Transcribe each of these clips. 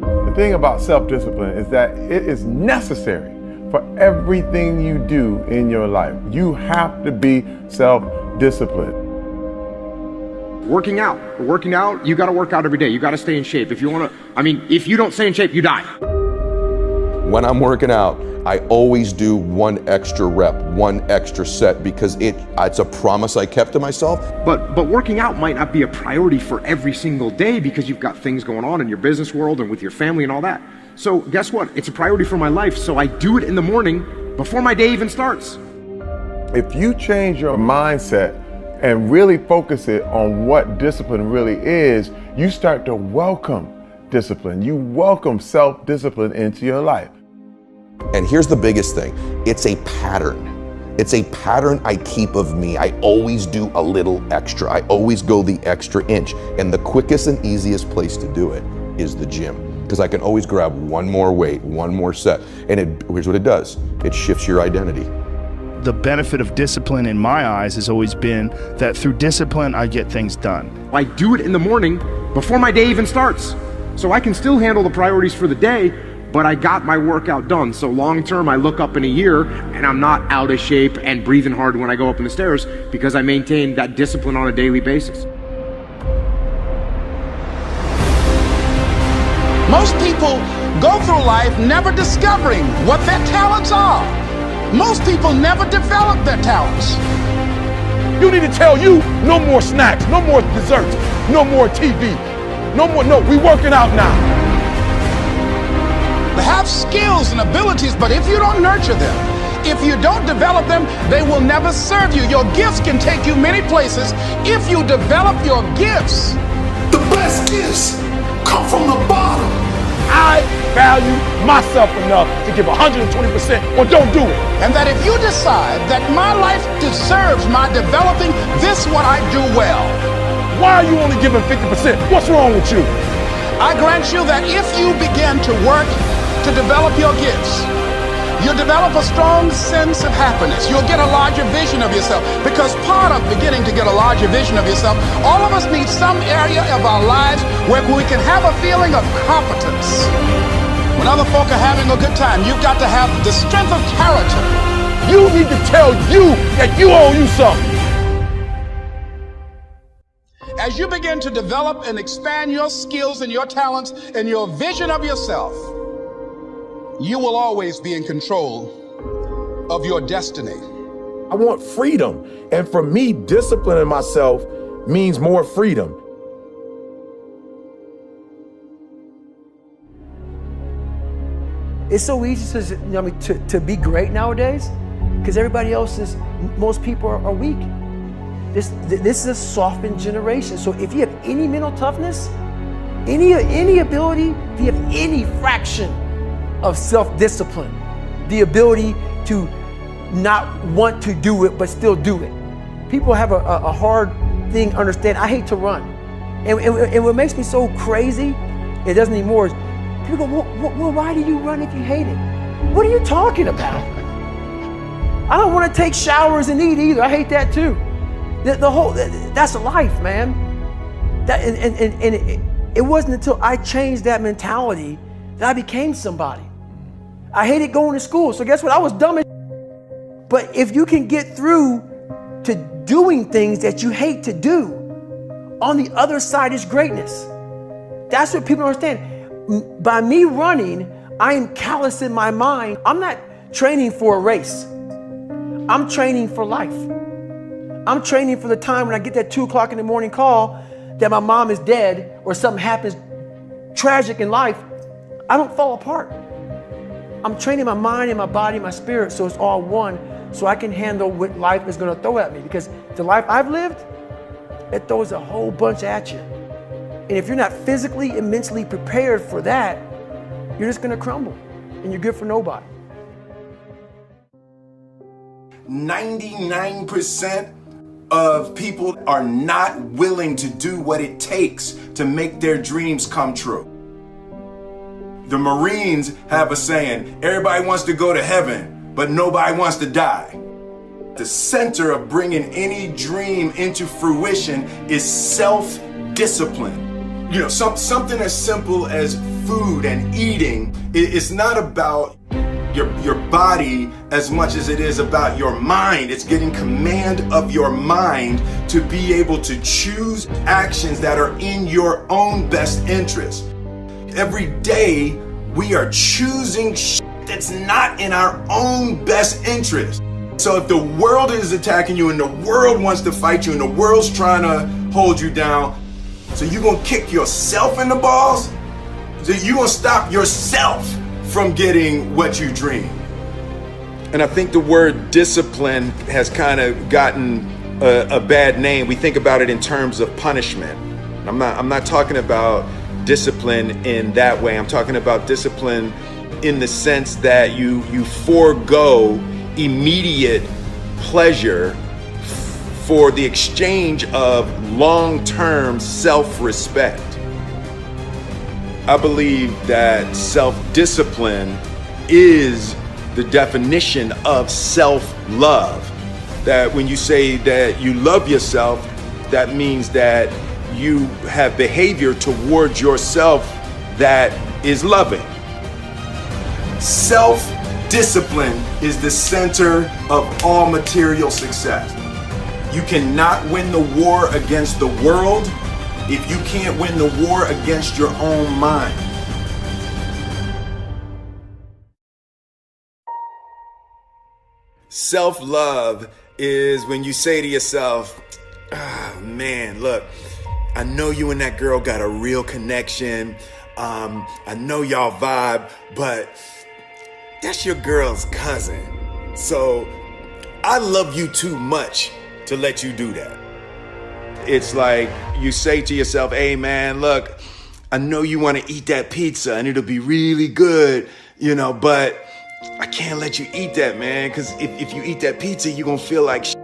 The thing about self-discipline is that it is necessary for everything you do in your life. You have to be self-disciplined. Working out, you got to work out every day. You got to stay in shape. If you want to, if you don't stay in shape, you die. When I'm working out, I always do one extra rep, one extra set, because it's a promise I kept to myself. But working out might not be a priority for every single day because you've got things going on in your business world and with your family and all that. So guess what? It's a priority for my life, so I do it in the morning before my day even starts. If you change your mindset and really focus it on what discipline really is, you start to welcome discipline. You welcome self-discipline into your life. And here's the biggest thing. It's a pattern. It's a pattern I keep of me. I always do a little extra. I always go the extra inch. And the quickest and easiest place to do it is the gym. Because I can always grab one more weight, one more set. And here's what it does. It shifts your identity. The benefit of discipline in my eyes has always been that through discipline, I get things done. I do it in the morning before my day even starts. So I can still handle the priorities for the day, but I got my workout done. So long term, I look up in a year and I'm not out of shape and breathing hard when I go up in the stairs because I maintain that discipline on a daily basis. Most people go through life never discovering what their talents are. Most people never develop their talents. You need to tell you no more snacks, no more desserts, no more TV, no, we working out now. They have skills and abilities, but if you don't nurture them, if you don't develop them, they will never serve you. Your gifts can take you many places if you develop your gifts. The best gifts come from the bottom. I value myself enough to give 120% or don't do it. And that if you decide that my life deserves my developing this what I do well. Why are you only giving 50%? What's wrong with you? I grant you that if you begin to work to develop your gifts, you'll develop a strong sense of happiness. You'll get a larger vision of yourself, because part of beginning to get a larger vision of yourself, all of us need some area of our lives where we can have a feeling of competence. When other folk are having a good time, you've got to have the strength of character. You need to tell you that you owe you something. As you begin to develop and expand your skills and your talents and your vision of yourself, you will always be in control of your destiny. I want freedom. And for me, disciplining myself means more freedom. It's so easy to be great nowadays because most people are weak. This is a softened generation. So if you have any mental toughness, any ability, if you have any fraction of self-discipline, the ability to not want to do it but still do it. People have a hard thing understand. I hate to run. And what makes me so crazy, it doesn't anymore, is people go, well, why do you run if you hate it? What are you talking about? I don't want to take showers and eat either. I hate that too. That's life, man. It wasn't until I changed that mentality that I became somebody. I hated going to school, so guess what? I was dumb as shit. But if you can get through to doing things that you hate to do, on the other side is greatness. That's what people don't understand. By me running, I am callous in my mind. I'm not training for a race. I'm training for life. I'm training for the time when I get that 2 o'clock in the morning call that my mom is dead or something happens tragic in life. I don't fall apart. I'm training my mind and my body and my spirit so it's all one, so I can handle what life is going to throw at me. Because the life I've lived, it throws a whole bunch at you. And if you're not physically and mentally prepared for that, you're just going to crumble and you're good for nobody. 99% of people are not willing to do what it takes to make their dreams come true. The Marines have a saying, everybody wants to go to heaven, but nobody wants to die. The center of bringing any dream into fruition is self-discipline. You know, something as simple as food and eating. It's not about your body as much as it is about your mind. It's getting command of your mind to be able to choose actions that are in your own best interest. Every day we are choosing that's not in our own best interest. So if the world is attacking you and the world wants to fight you and the world's trying to hold you down, so you're gonna kick yourself in the balls? So you're gonna stop yourself from getting what you dream. And I think the word discipline has kind of gotten a bad name. We think about it in terms of punishment. I'm not talking about discipline in that way. I'm talking about discipline in the sense that you forego immediate pleasure for the exchange of long-term self-respect. I believe that self-discipline is the definition of self-love. That when you say that you love yourself, that means that you have behavior towards yourself that is loving. Self-discipline is the center of all material success. You cannot win the war against the world if you can't win the war against your own mind. Self-love is when you say to yourself, oh, man, look, I know you and that girl got a real connection. I know y'all vibe, but that's your girl's cousin. So I love you too much to let you do that. It's like you say to yourself, hey man, look, I know you want to eat that pizza and it'll be really good, you know, but I can't let you eat that, man, because if you eat that pizza, you're going to feel like shit,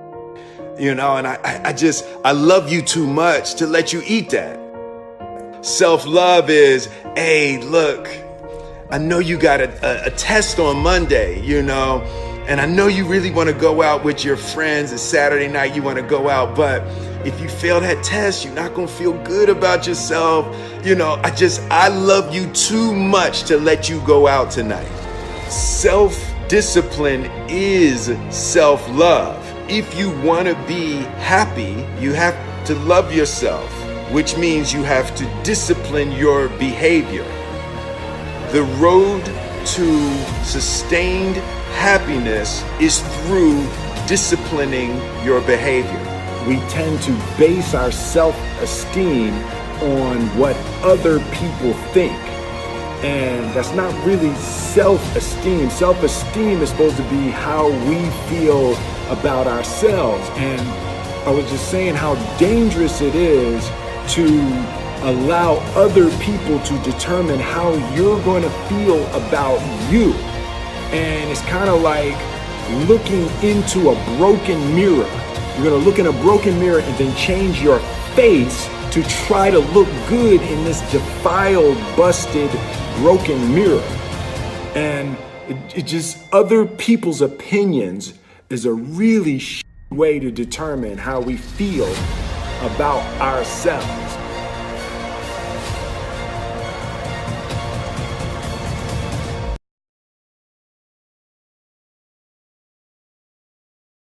you know, and I love you too much to let you eat that. Self-love is, hey, look, I know you got a test on Monday, you know, and I know you really want to go out with your friends. It's Saturday night, you want to go out, but if you fail that test, you're not going to feel good about yourself. You know, I love you too much to let you go out tonight. Self-discipline is self-love. If you want to be happy, you have to love yourself, which means you have to discipline your behavior. The road to sustained happiness is through disciplining your behavior. We tend to base our self-esteem on what other people think. And that's not really self-esteem. Self-esteem is supposed to be how we feel about ourselves. And I was just saying how dangerous it is to allow other people to determine how you're going to feel about you. And it's kind of like looking into a broken mirror. You're going to look in a broken mirror and then change your face to try to look good in this defiled, busted, broken mirror. And it just, other people's opinions is a really way to determine how we feel about ourselves.